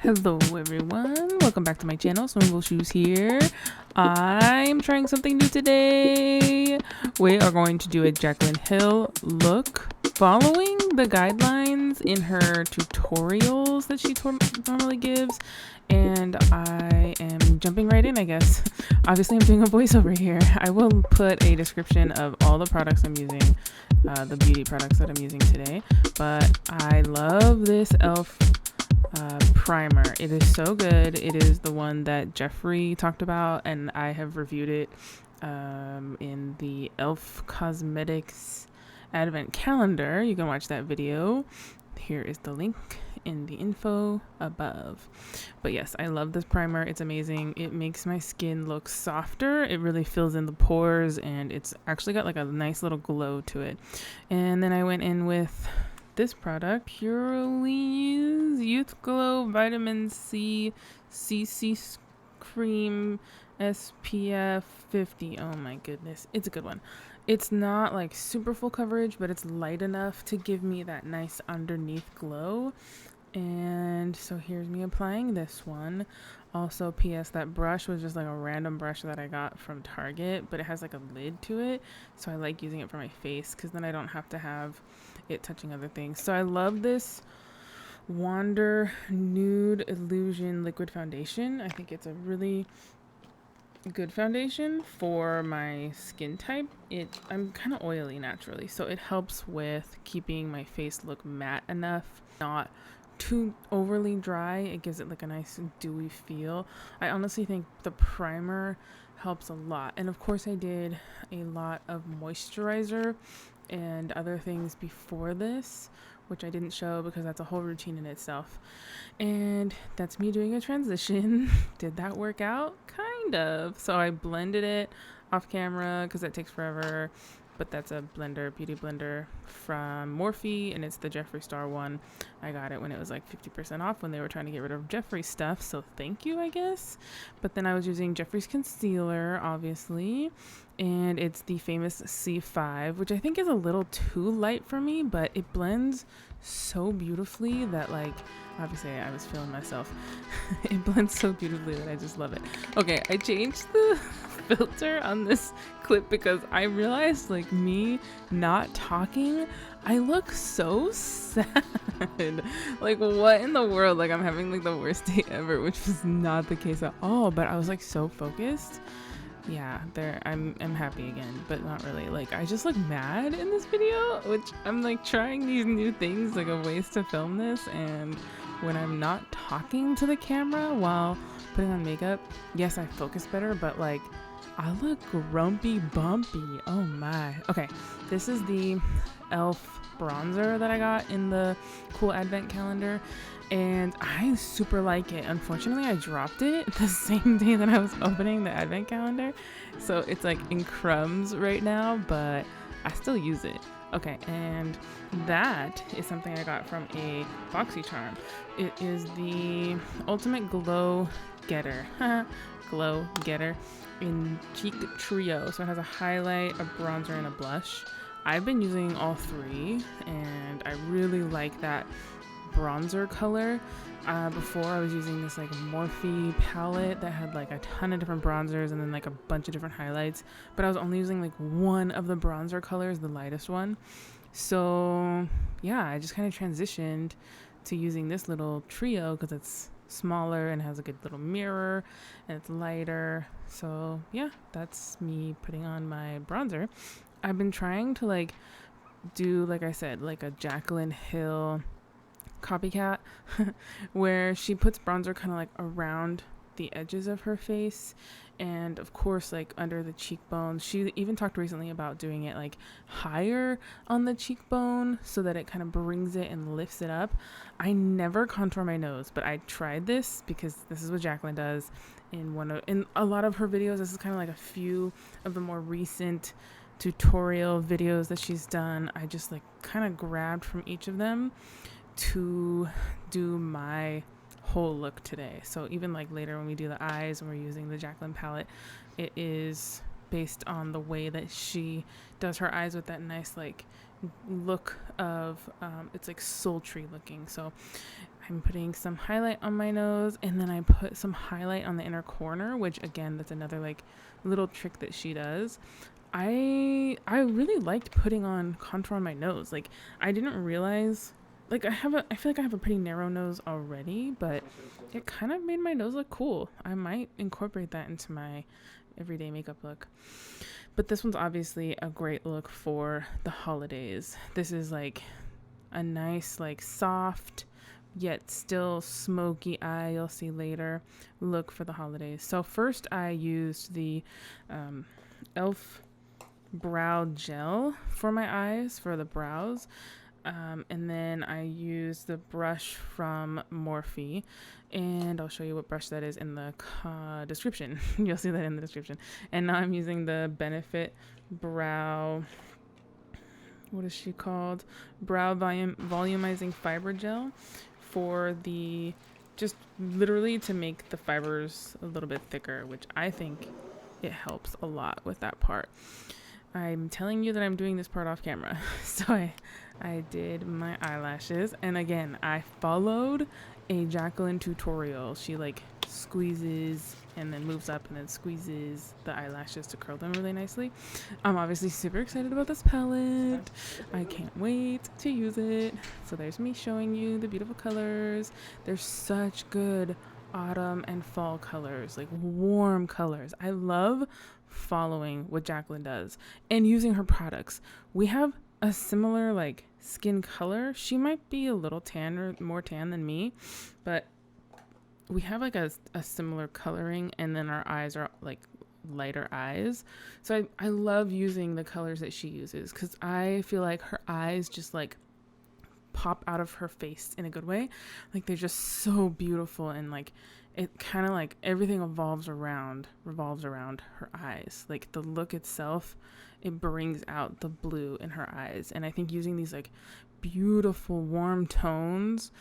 Hello everyone, welcome back to my channel. Swimmable Shoes here. I'm trying something new today. We are going to do a Jaclyn Hill look following the guidelines in her tutorials that she normally gives, and I am jumping right in, I guess. Obviously I'm doing a voiceover here. I will put a description of all the products I'm using, the beauty products that I'm using today, but I love this e.l.f. Primer. It is so good. It is the one that Jeffree talked about, and I have reviewed it in the e.l.f. Cosmetics Advent Calendar. You can watch that video. Here is the link in the info above. But yes, I love this primer. It's amazing. It makes my skin look softer. It really fills in the pores, and it's actually got like a nice little glow to it. And then I went in with this product, Purlisse Youth Glow Vitamin C Cream SPF 50. Oh my goodness, it's a good one. It's not like super full coverage, but it's light enough to give me that nice underneath glow. And so here's me applying this one. Also, PS, that brush was just like a random brush that I got from Target, but it has like a lid to it, so I like using it for my face because then I don't have to have it touching other things. So I love this Wander Nude Illusion Liquid Foundation. I think it's a really good foundation for my skin type. I'm kind of oily naturally, so it helps with keeping my face look matte enough, not too overly dry. It gives it like a nice dewy feel. I honestly think the primer helps a lot, and of course I did a lot of moisturizer and other things before this, which I didn't show because that's a whole routine in itself. And that's me doing a transition. Did that work out? Kind of. So I blended it off camera because that takes forever, but that's a blender, beauty blender from Morphe, and it's the Jeffree Star one. I got it when it was like 50% off when they were trying to get rid of Jeffree stuff, so thank you, I guess. But then I was using Jeffree's concealer, obviously, and it's the famous C5, which I think is a little too light for me, but it blends so beautifully that, like, obviously I was feeling myself. It blends so beautifully that I just love it. Okay, I changed the filter on this clip because I realized, like, me not talking, I look so sad. Like, what in the world? Like, I'm having like the worst day ever, which was not the case at all, but I was like so focused. Yeah, I'm happy again, but not really. Like, I just look mad in this video, which I'm like trying these new things, like a ways to film this, and when I'm not talking to the camera while putting on makeup, yes, I focus better, but like I look grumpy bumpy. Oh my. Okay, this is the e.l.f. bronzer that I got in the cool advent calendar, and I super like it. Unfortunately, I dropped it the same day that I was opening the advent calendar, so it's like in crumbs right now, but I still use it. Okay, and that is something I got from a BoxyCharm. It is the Ultimate Glow Getter. Glow Getter in Cheek Trio. So it has a highlight, a bronzer, and a blush. I've been using all three, and I really like that bronzer color. Before I was using this like Morphe palette that had like a ton of different bronzers and then like a bunch of different highlights, but I was only using like one of the bronzer colors, the lightest one. So yeah, I just kind of transitioned to using this little trio because it's smaller and has a good little mirror and it's lighter. So yeah, that's me putting on my bronzer. I've been trying to like do, like I said, like a Jaclyn Hill copycat where she puts bronzer kind of like around the edges of her face and of course like under the cheekbones. She even talked recently about doing it like higher on the cheekbone so that it kind of brings it and lifts it up. I never contour my nose, but I tried this because this is what Jaclyn does in a lot of her videos. This is kind of like a few of the more recent tutorial videos that she's done. I just like kind of grabbed from each of them to do my whole look today. So even like later when we do the eyes and we're using the Jaclyn palette, it is based on the way that she does her eyes with that nice like look of it's like sultry looking. So I'm putting some highlight on my nose, and then I put some highlight on the inner corner, which again, that's another like little trick that she does. I really liked putting on contour on my nose. Like, I didn't realize, like, I feel like I have a pretty narrow nose already, but it kind of made my nose look cool. I might incorporate that into my everyday makeup look. But this one's obviously a great look for the holidays. This is like a nice, like, soft yet still smoky eye, you'll see later, look for the holidays. So first I used the e.l.f. brow gel for my eyes, for the brows. And then I used the brush from Morphe, and I'll show you what brush that is in the description. You'll see that in the description. And now I'm using the Benefit Brow, what is she called? Brow Volumizing Fiber Gel for the, just literally to make the fibers a little bit thicker, which I think it helps a lot with that part. I'm telling you that I'm doing this part off camera. So I did my eyelashes, and again, I followed a Jaclyn tutorial. She like squeezes and then moves up and then squeezes the eyelashes to curl them really nicely. I'm obviously super excited about this palette. I can't wait to use it. So there's me showing you the beautiful colors. There's such good autumn and fall colors, like warm colors. I love following what Jaclyn does and using her products. We have a similar like skin color. She might be a little tan or more tan than me, but we have like a similar coloring, and then our eyes are like lighter eyes. So I love using the colors that she uses, because I feel like her eyes just like pop out of her face in a good way. Like they're just so beautiful, and like it kind of like everything revolves around her eyes. Like the look itself, it brings out the blue in her eyes. And I think using these like beautiful warm tones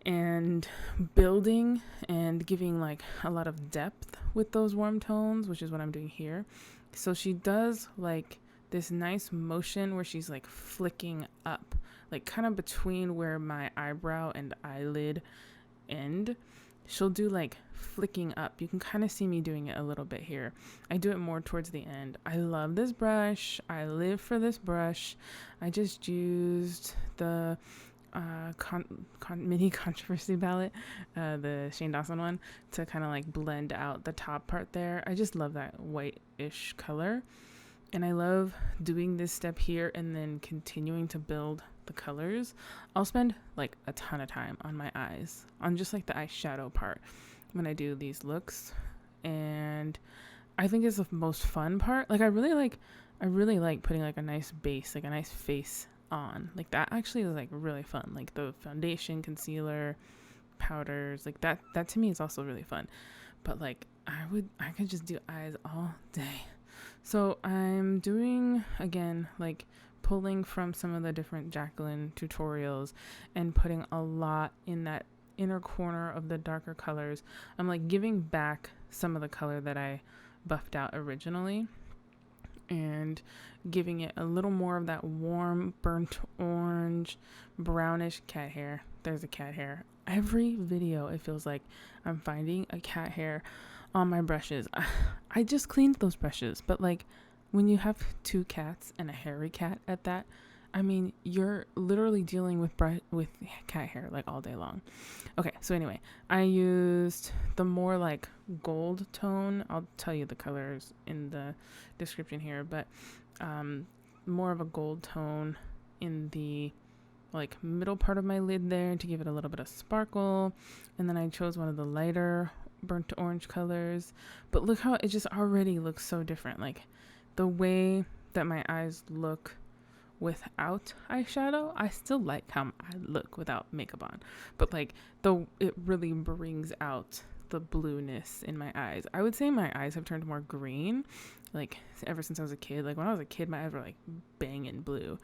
and building and giving like a lot of depth with those warm tones, which is what I'm doing here. So she does like this nice motion where she's like flicking up, like kind of between where my eyebrow and eyelid end. She'll do like flicking up. You can kind of see me doing it a little bit here. I do it more towards the end. I love this brush. I live for this brush. I just used the mini controversy palette, the Shane Dawson one, to kind of like blend out the top part there. I just love that white-ish color, and I love doing this step here and then continuing to build the colors. I'll spend like a ton of time on my eyes, on just like the eyeshadow part when I do these looks, and I think it's the most fun part. Like I really like putting like a nice base, like a nice face on. Like that actually is like really fun. Like the foundation, concealer, powders, like that to me is also really fun. But like I could just do eyes all day. So I'm doing, again, like pulling from some of the different Jaclyn tutorials and putting a lot in that inner corner of the darker colors. I'm like giving back some of the color that I buffed out originally and giving it a little more of that warm burnt orange brownish cat hair. There's a cat hair. Every video it feels like I'm finding a cat hair on my brushes. I just cleaned those brushes, but like when you have two cats and a hairy cat at that, I mean, you're literally dealing with cat hair like all day long. Okay, so anyway, I used the more like gold tone. I'll tell you the colors in the description here, but more of a gold tone in the like middle part of my lid there to give it a little bit of sparkle. And then I chose one of the lighter burnt orange colors. But look how it just already looks so different. Like the way that my eyes look without eyeshadow, I still like how I look without makeup on, but like it really brings out the blueness in my eyes. I would say my eyes have turned more green, like ever since I was a kid. Like when I was a kid, my eyes were like banging blue,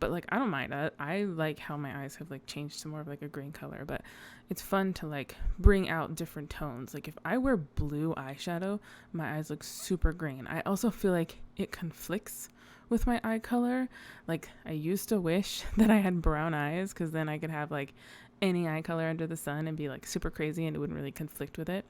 but like I don't mind that. I like how my eyes have like changed to more of like a green color, but it's fun to like bring out different tones. Like if I wear blue eyeshadow, my eyes look super green. I also feel like it conflicts with my eye color. Like I used to wish that I had brown eyes, because then I could have like any eye color under the sun and be like super crazy, and it wouldn't really conflict with it.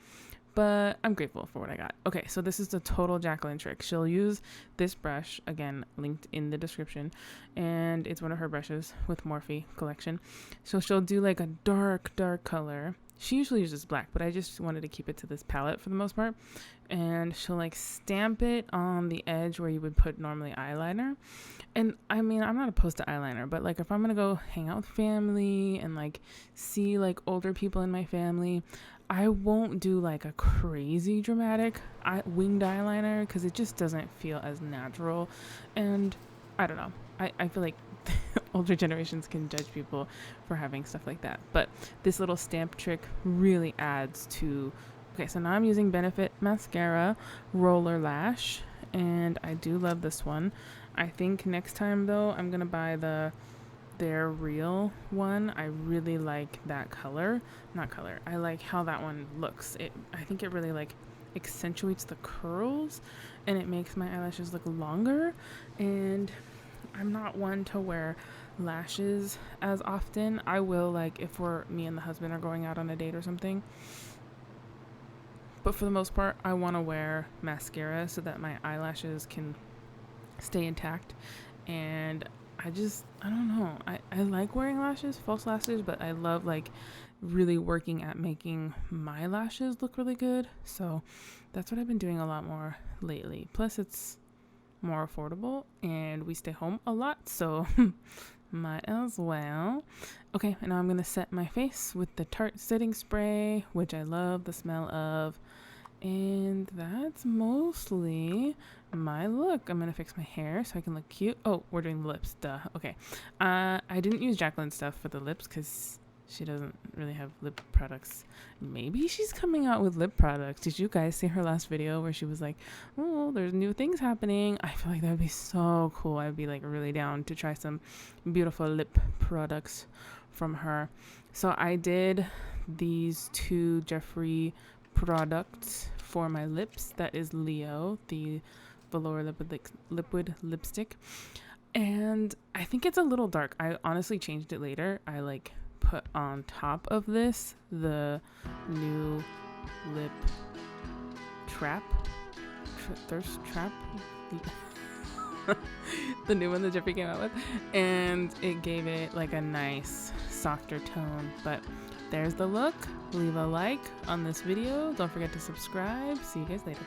But I'm grateful for what I got. Okay, so this is the total Jaclyn trick. She'll use this brush, again, linked in the description, and it's one of her brushes with Morphe collection. So she'll do like a dark color. She usually uses black, but I just wanted to keep it to this palette for the most part. And she'll like stamp it on the edge where you would put normally eyeliner. And I mean, I'm not opposed to eyeliner, but like if I'm gonna go hang out with family and like see like older people in my family, I won't do like a crazy dramatic winged eyeliner because it just doesn't feel as natural. And I don't know. I feel like older generations can judge people for having stuff like that. But this little stamp trick really adds to... Okay, so now I'm using Benefit Mascara, Roller Lash, and I do love this one. I think next time though, I'm going to buy their real one. I really like that color. Not color. I like how that one looks. I think it really like accentuates the curls and it makes my eyelashes look longer. And I'm not one to wear lashes as often. I will like if me and the husband are going out on a date or something. But for the most part, I want to wear mascara so that my eyelashes can stay intact. And I don't know. I like wearing lashes, false lashes, but I love like really working at making my lashes look really good. So that's what I've been doing a lot more lately. Plus it's more affordable and we stay home a lot, so might as well. Okay, and now I'm going to set my face with the Tarte setting spray, which I love the smell of. And that's mostly my look. I'm going to fix my hair so I can look cute. Oh, we're doing the lips. Duh. Okay. I didn't use Jaclyn's stuff for the lips because she doesn't really have lip products. Maybe she's coming out with lip products. Did you guys see her last video where she was like, oh, there's new things happening? I feel like that would be so cool. I'd be like really down to try some beautiful lip products from her. So I did these two Jeffree products for my lips. That is Leo, the Velour liquid lipstick. And I think it's a little dark. I honestly changed it later. I like put on top of this the new lip thirst trap the new one that Jeffree came out with, and it gave it like a nice softer tone. But there's the look. Leave a like on this video. Don't forget to subscribe. See you guys later.